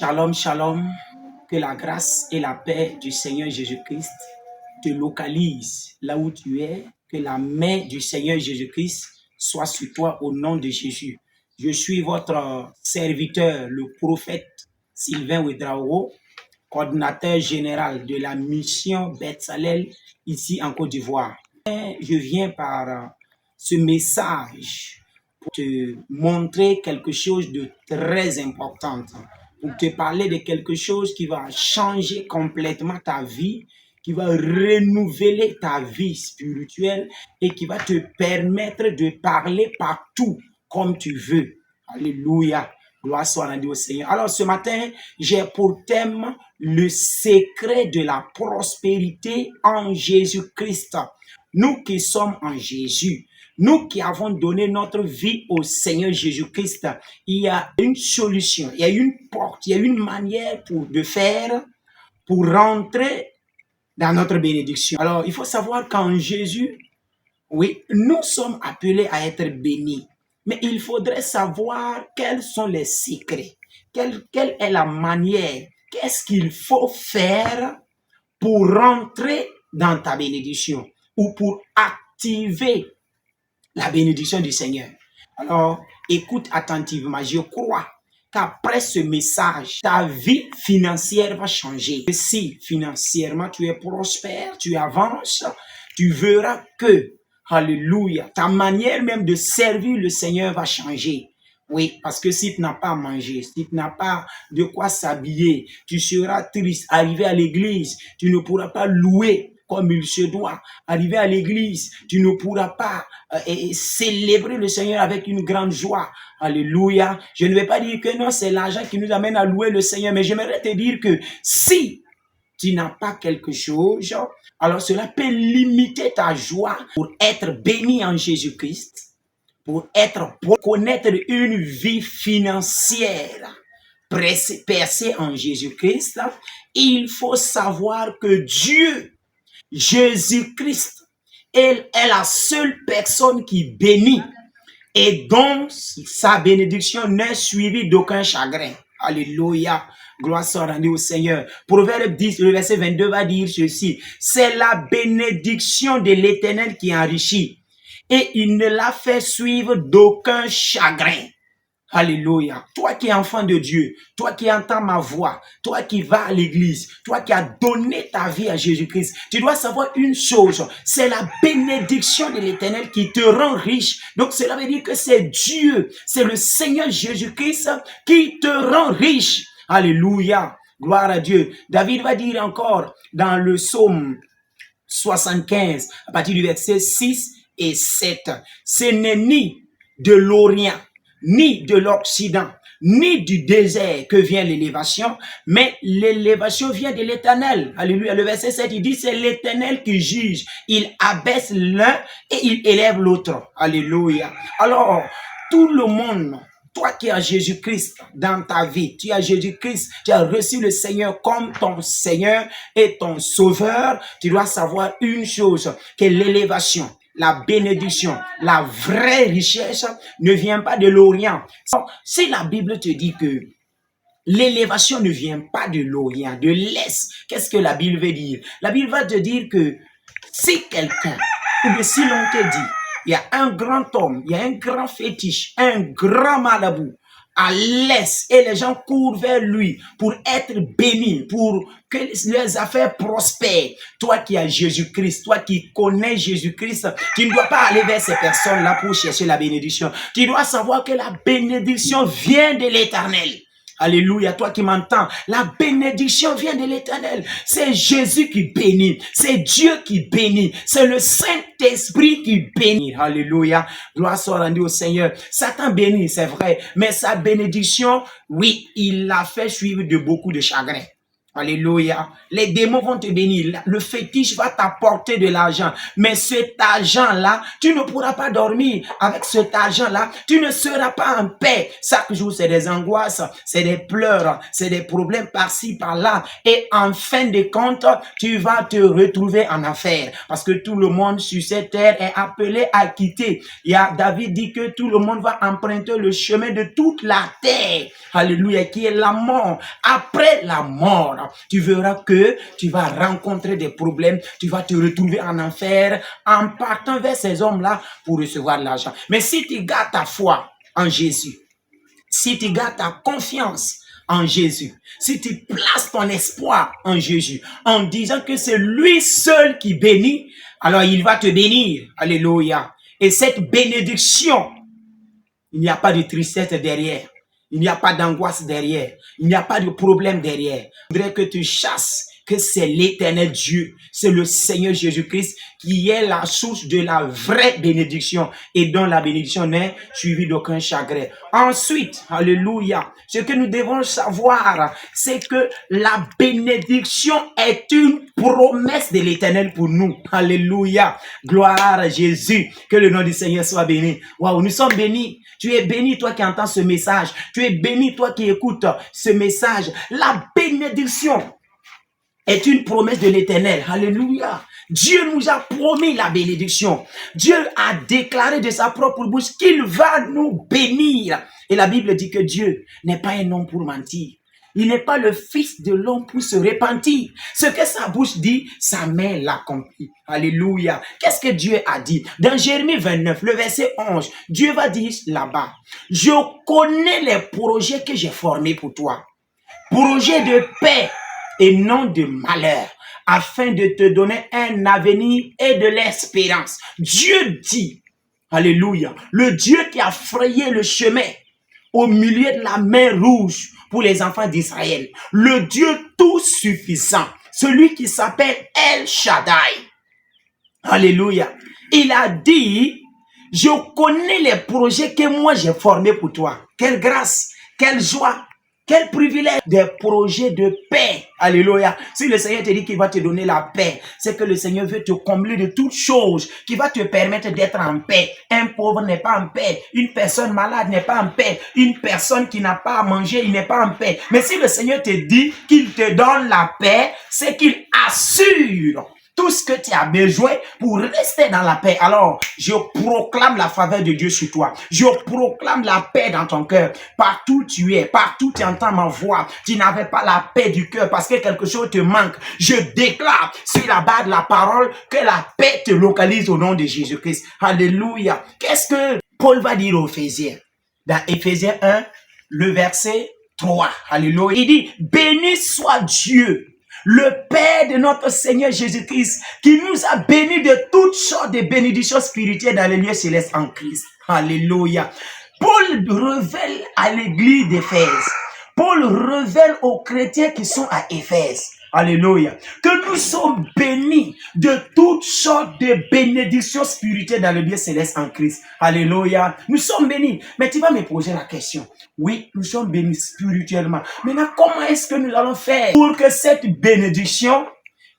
Shalom, shalom. Que la grâce et la paix du Seigneur Jésus-Christ te localisent là où tu es. Que la main du Seigneur Jésus-Christ soit sur toi au nom de Jésus. Je suis votre serviteur, le prophète Sylvain Ouedraogo, coordinateur général de la mission Beth-Salel ici en Côte d'Ivoire. Je viens par ce message pour te montrer quelque chose de très important, pour te parler de quelque chose qui va changer complètement ta vie, qui va renouveler ta vie spirituelle et qui va te permettre de parler partout comme tu veux. Alléluia. Gloire soit rendue au Seigneur. Alors ce matin, j'ai pour thème le secret de la prospérité en Jésus-Christ. Nous qui sommes en Jésus, nous qui avons donné notre vie au Seigneur Jésus-Christ, il y a une solution, il y a une porte, il y a une manière de faire pour rentrer dans notre bénédiction. Alors, il faut savoir qu'en Jésus, oui, nous sommes appelés à être bénis. Mais il faudrait savoir quels sont les secrets, quelle est la manière, qu'est-ce qu'il faut faire pour rentrer dans ta bénédiction ou pour activer la bénédiction du Seigneur. Alors, écoute attentivement, je crois qu'après ce message, ta vie financière va changer. Et si financièrement tu es prospère, tu avances, tu verras que, alléluia, ta manière même de servir le Seigneur va changer. Oui, parce que si tu n'as pas mangé, si tu n'as pas de quoi s'habiller, tu seras triste. Arrivé à l'église, tu ne pourras pas louer comme il se doit. Arrivé à l'église, tu ne pourras pas célébrer le Seigneur avec une grande joie. Alléluia. Je ne vais pas dire que non, c'est l'argent qui nous amène à louer le Seigneur, mais j'aimerais te dire que si tu n'as pas quelque chose, alors cela peut limiter ta joie pour être béni en Jésus-Christ, pour connaître une vie financière percée en Jésus-Christ. Il faut savoir que Dieu, Jésus-Christ, elle est la seule personne qui bénit et dont sa bénédiction n'est suivie d'aucun chagrin. Alléluia. Gloire soit rendue au Seigneur. Proverbe 10, le verset 22 va dire ceci. C'est la bénédiction de l'Éternel qui enrichit et il ne la fait suivre d'aucun chagrin. Alléluia. Toi qui es enfant de Dieu, toi qui entends ma voix, toi qui vas à l'église, toi qui as donné ta vie à Jésus-Christ, tu dois savoir une chose, c'est la bénédiction de l'Éternel qui te rend riche. Donc cela veut dire que c'est Dieu, c'est le Seigneur Jésus-Christ qui te rend riche. Alléluia. Gloire à Dieu. David va dire encore dans le psaume 75, à partir du verset 6 et 7, ce n'est ni de l'Orient, ni de l'Occident, ni du désert que vient l'élévation, mais l'élévation vient de l'Éternel. Alléluia. Le verset 7, il dit, c'est l'Éternel qui juge. Il abaisse l'un et il élève l'autre. Alléluia. Alors, tout le monde, toi qui as Jésus-Christ dans ta vie, tu as Jésus-Christ, tu as reçu le Seigneur comme ton Seigneur et ton Sauveur, tu dois savoir une chose, que l'élévation, la bénédiction, la vraie richesse ne vient pas de l'Orient. Si la Bible te dit que l'élévation ne vient pas de l'Orient, de l'Est, qu'est-ce que la Bible veut dire? La Bible va te dire que si quelqu'un, ou bien si l'on te dit, il y a un grand homme, il y a un grand fétiche, un grand marabout à l'Est et les gens courent vers lui pour être bénis, pour que leurs affaires prospèrent. Toi qui as Jésus-Christ, toi qui connais Jésus-Christ, tu ne dois pas aller vers ces personnes-là pour chercher la bénédiction. Tu dois savoir que la bénédiction vient de l'Éternel. Alléluia, toi qui m'entends, la bénédiction vient de l'Éternel. C'est Jésus qui bénit, c'est Dieu qui bénit, c'est le Saint-Esprit qui bénit. Alléluia, gloire soit rendue au Seigneur. Satan bénit, c'est vrai, mais sa bénédiction, oui, il l'a fait suivre de beaucoup de chagrin. Alléluia. Les démons vont te bénir. Le fétiche va t'apporter de l'argent. Mais cet argent-là, tu ne pourras pas dormir. Avec cet argent-là, tu ne seras pas en paix. Chaque jour, c'est des angoisses, c'est des pleurs, c'est des problèmes par-ci, par-là. Et en fin de compte, tu vas te retrouver en affaire. Parce que tout le monde sur cette terre est appelé à quitter. David dit que tout le monde va emprunter le chemin de toute la terre. Alléluia, qui est la mort. Après la mort, tu verras que tu vas rencontrer des problèmes, tu vas te retrouver en enfer en partant vers ces hommes-là pour recevoir l'argent. Mais si tu gardes ta foi en Jésus, si tu gardes ta confiance en Jésus, si tu places ton espoir en Jésus, en disant que c'est lui seul qui bénit, alors il va te bénir. Alléluia. Et cette bénédiction, il n'y a pas de tristesse derrière. Il n'y a pas d'angoisse derrière. Il n'y a pas de problème derrière. Je voudrais que tu chasses que c'est l'éternel Dieu, c'est le Seigneur Jésus-Christ qui est la source de la vraie bénédiction et dont la bénédiction n'est suivie d'aucun chagrin. Ensuite, alléluia, ce que nous devons savoir, c'est que la bénédiction est une promesse de l'éternel pour nous. Alléluia, gloire à Jésus, que le nom du Seigneur soit béni. Waouh, nous sommes bénis. Tu es béni, toi qui entends ce message. Tu es béni, toi qui écoutes ce message. La bénédiction est une promesse de l'éternel. Alléluia. Dieu nous a promis la bénédiction. Dieu a déclaré de sa propre bouche qu'il va nous bénir. Et la Bible dit que Dieu n'est pas un homme pour mentir. Il n'est pas le fils de l'homme pour se repentir. Ce que sa bouche dit, sa main l'accomplit. Alléluia. Qu'est-ce que Dieu a dit? Dans Jérémie 29, le verset 11, Dieu va dire là-bas, je connais les projets que j'ai formés pour toi. Projets de paix et non de malheur, afin de te donner un avenir et de l'espérance. Dieu dit, alléluia, le Dieu qui a frayé le chemin au milieu de la mer rouge pour les enfants d'Israël, le Dieu tout suffisant, celui qui s'appelle El Shaddai. Alléluia. Il a dit, je connais les projets que moi j'ai formés pour toi. Quelle grâce, quelle joie. Quel privilège, des projets de paix. Alléluia. Si le Seigneur te dit qu'il va te donner la paix, c'est que le Seigneur veut te combler de toutes choses, qui va te permettre d'être en paix. Un pauvre n'est pas en paix. Une personne malade n'est pas en paix. Une personne qui n'a pas à manger, il n'est pas en paix. Mais si le Seigneur te dit qu'il te donne la paix, c'est qu'il assure tout ce que tu as besoin pour rester dans la paix. Alors, je proclame la faveur de Dieu sur toi. Je proclame la paix dans ton cœur. Partout tu es, partout tu entends ma voix. Tu n'avais pas la paix du cœur parce que quelque chose te manque. Je déclare sur la base de la parole que la paix te localise au nom de Jésus-Christ. Alléluia. Qu'est-ce que Paul va dire aux Éphésiens? Dans Éphésiens 1, le verset 3. Alléluia. Il dit, béni soit Dieu, le Père de notre Seigneur Jésus-Christ, qui nous a bénis de toutes sortes de bénédictions spirituelles dans les lieux célestes en Christ. Alléluia. Paul révèle à l'église d'Éphèse. Paul révèle aux chrétiens qui sont à Éphèse. Alléluia. Que nous sommes bénis de toutes sortes de bénédictions spirituelles dans le lieu céleste en Christ. Alléluia. Nous sommes bénis. Mais tu vas me poser la question. Oui, nous sommes bénis spirituellement. Maintenant, comment est-ce que nous allons faire pour que cette bénédiction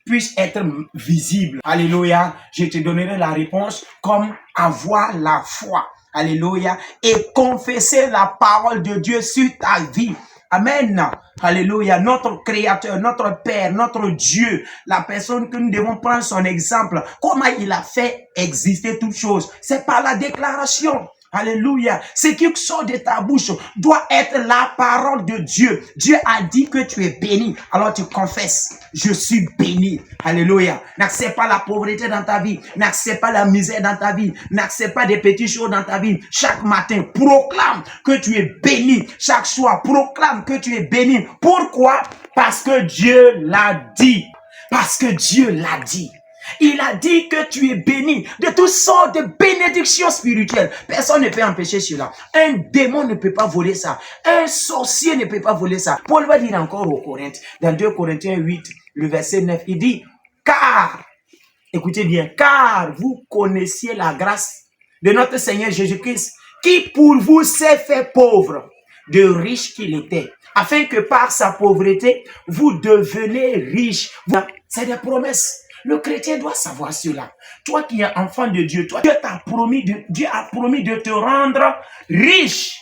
puisse être visible? Alléluia. Je te donnerai la réponse comme avoir la foi. Alléluia. Et confesser la parole de Dieu sur ta vie. Amen. Alléluia. Notre Créateur, notre Père, notre Dieu, la personne que nous devons prendre son exemple. Comment il a fait exister toutes choses? C'est par la déclaration. Alléluia. Ce qui sort de ta bouche doit être la parole de Dieu. Dieu a dit que tu es béni. Alors tu confesses. Je suis béni. Alléluia. N'accepte pas la pauvreté dans ta vie. N'accepte pas la misère dans ta vie. N'accepte pas des petites choses dans ta vie. Chaque matin, proclame que tu es béni. Chaque soir, proclame que tu es béni. Pourquoi? Parce que Dieu l'a dit. Parce que Dieu l'a dit. Il a dit que tu es béni de toutes sortes de bénédictions spirituelles. Personne ne peut empêcher cela. Un démon ne peut pas voler ça. Un sorcier ne peut pas voler ça. Paul va dire encore aux Corinthiens, dans 2 Corinthiens 8, le verset 9, il dit, car, écoutez bien, car vous connaissiez la grâce de notre Seigneur Jésus-Christ, qui pour vous s'est fait pauvre, de riche qu'il était, afin que par sa pauvreté, vous devenez riche. C'est des promesses. Le chrétien doit savoir cela. Toi qui es enfant de Dieu, Dieu a promis de te rendre riche.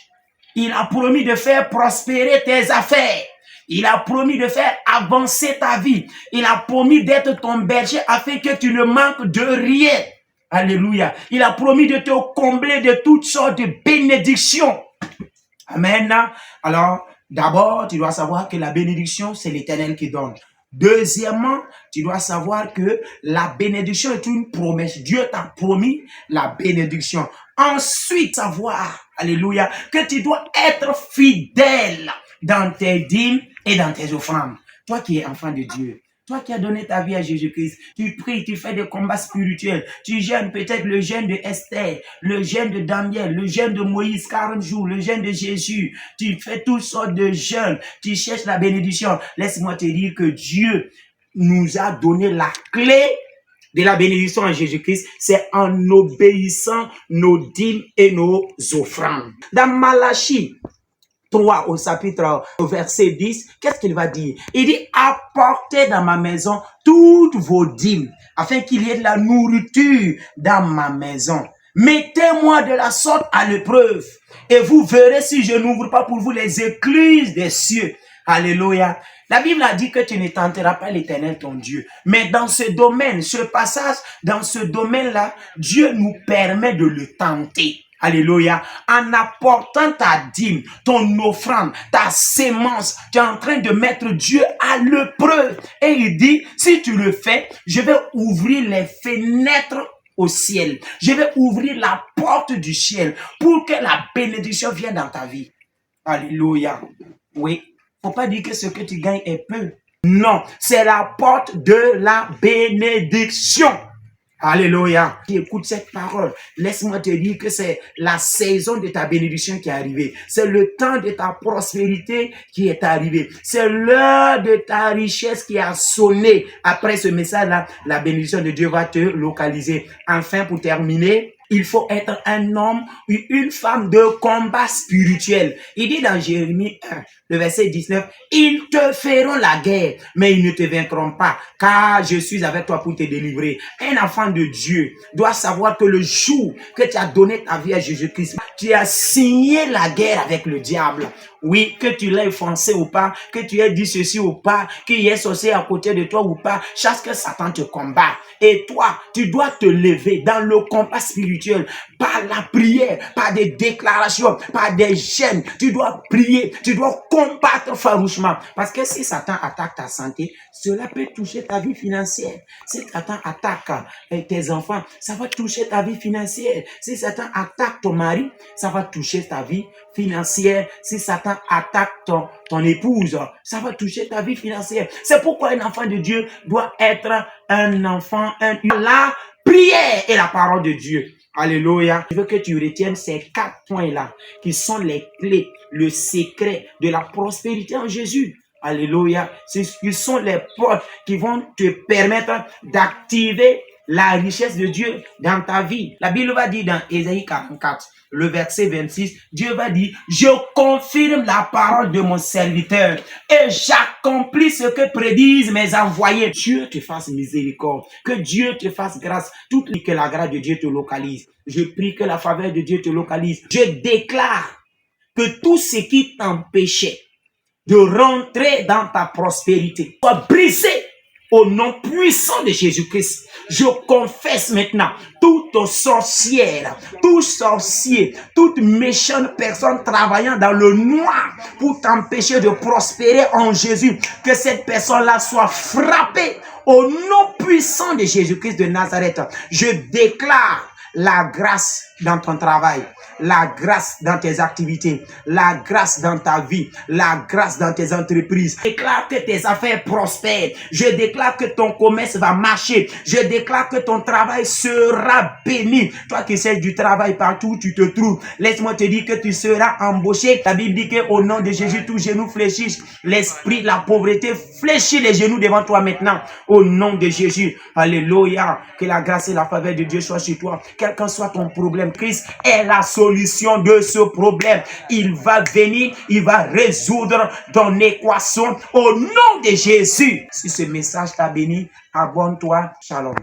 Il a promis de faire prospérer tes affaires. Il a promis de faire avancer ta vie. Il a promis d'être ton berger afin que tu ne manques de rien. Alléluia. Il a promis de te combler de toutes sortes de bénédictions. Amen. Alors, d'abord, tu dois savoir que la bénédiction, c'est l'Éternel qui donne. Deuxièmement, tu dois savoir que la bénédiction est une promesse. Dieu t'a promis la bénédiction. Ensuite, savoir, alléluia, que tu dois être fidèle dans tes dîmes et dans tes offrandes. Toi qui es enfant de Dieu, toi qui as donné ta vie à Jésus-Christ, tu pries, tu fais des combats spirituels, tu jeûnes peut-être le jeûne de Esther, le jeûne de Daniel, le jeûne de Moïse, 40 jours, le jeûne de Jésus, tu fais toutes sortes de jeûnes, tu cherches la bénédiction. Laisse-moi te dire que Dieu nous a donné la clé de la bénédiction en Jésus-Christ, c'est en obéissant nos dîmes et nos offrandes. Dans Malachie 3 au chapitre verset 10, qu'est-ce qu'il va dire? Il dit, apportez dans ma maison toutes vos dîmes, afin qu'il y ait de la nourriture dans ma maison. Mettez-moi de la sorte à l'épreuve, et vous verrez si je n'ouvre pas pour vous les écluses des cieux. Alléluia. La Bible a dit que tu ne tenteras pas l'Éternel ton Dieu. Mais dans ce domaine, ce passage, dans ce domaine-là, Dieu nous permet de le tenter. Alléluia. En apportant ta dîme, ton offrande, ta sémence, tu es en train de mettre Dieu à l'épreuve. Et il dit, si tu le fais, je vais ouvrir les fenêtres au ciel. Je vais ouvrir la porte du ciel pour que la bénédiction vienne dans ta vie. Alléluia. Oui. Faut pas dire que ce que tu gagnes est peu. Non, c'est la porte de la bénédiction. Alléluia. Qui écoute cette parole, laisse-moi te dire que c'est la saison de ta bénédiction qui est arrivée. C'est le temps de ta prospérité qui est arrivé. C'est l'heure de ta richesse qui a sonné. Après ce message-là, la bénédiction de Dieu va te localiser. Enfin, pour terminer, il faut être un homme ou une femme de combat spirituel. Il dit dans Jérémie 1, le verset 19, ils te feront la guerre, mais ils ne te vaincront pas, car je suis avec toi pour te délivrer. Un enfant de Dieu doit savoir que le jour que tu as donné ta vie à Jésus-Christ, tu as signé la guerre avec le diable. Oui, que tu l'aies foncé ou pas, que tu aies dit ceci ou pas, qu'il y ait sorcier à côté de toi ou pas, chaque que Satan te combat. Et toi, tu dois te lever dans le combat spirituel, par la prière, par des déclarations, par des jeûnes. Tu dois prier, tu dois combattre farouchement. Parce que si Satan attaque ta santé, cela peut toucher ta vie financière. Si Satan attaque tes enfants, ça va toucher ta vie financière. Si Satan attaque ton mari, ça va toucher ta vie financière. Si Satan attaque ton épouse, ça va toucher ta vie financière. C'est pourquoi un enfant de Dieu doit être un enfant, la prière et la parole de Dieu. Alléluia. Je veux que tu retiennes ces 4 points-là, qui sont les clés, le secret de la prospérité en Jésus. Alléluia. Ils sont les portes qui vont te permettre d'activer la richesse de Dieu dans ta vie. La Bible va dire dans Ésaïe 44, le verset 26, Dieu va dire, je confirme la parole de mon serviteur et j'accomplis ce que prédisent mes envoyés. Dieu te fasse miséricorde, que Dieu te fasse grâce, que la grâce de Dieu te localise. Je prie que la faveur de Dieu te localise. Je déclare que tout ce qui t'empêchait de rentrer dans ta prospérité soit brisé au nom puissant de Jésus-Christ. Je confesse maintenant, toute sorcière, tout sorcier, toute méchante personne travaillant dans le noir pour t'empêcher de prospérer en Jésus, que cette personne-là soit frappée au nom puissant de Jésus-Christ de Nazareth. Je déclare la grâce dans ton travail, la grâce dans tes activités, la grâce dans ta vie, la grâce dans tes entreprises. Je déclare que tes affaires prospèrent. Je déclare que ton commerce va marcher. Je déclare que ton travail sera béni. Toi qui sais du travail partout où tu te trouves, laisse-moi te dire que tu seras embauché. La Bible dit qu'au nom de Jésus, tous genoux fléchissent. L'esprit de la pauvreté fléchit les genoux devant toi maintenant. Au nom de Jésus. Alléluia. Que la grâce et la faveur de Dieu soient sur toi. Quel que soit ton problème, Christ est la solution. solution de ce problème. Il va venir, il va résoudre ton équation au nom de Jésus. Si ce message t'a béni, abonne-toi. Shalom.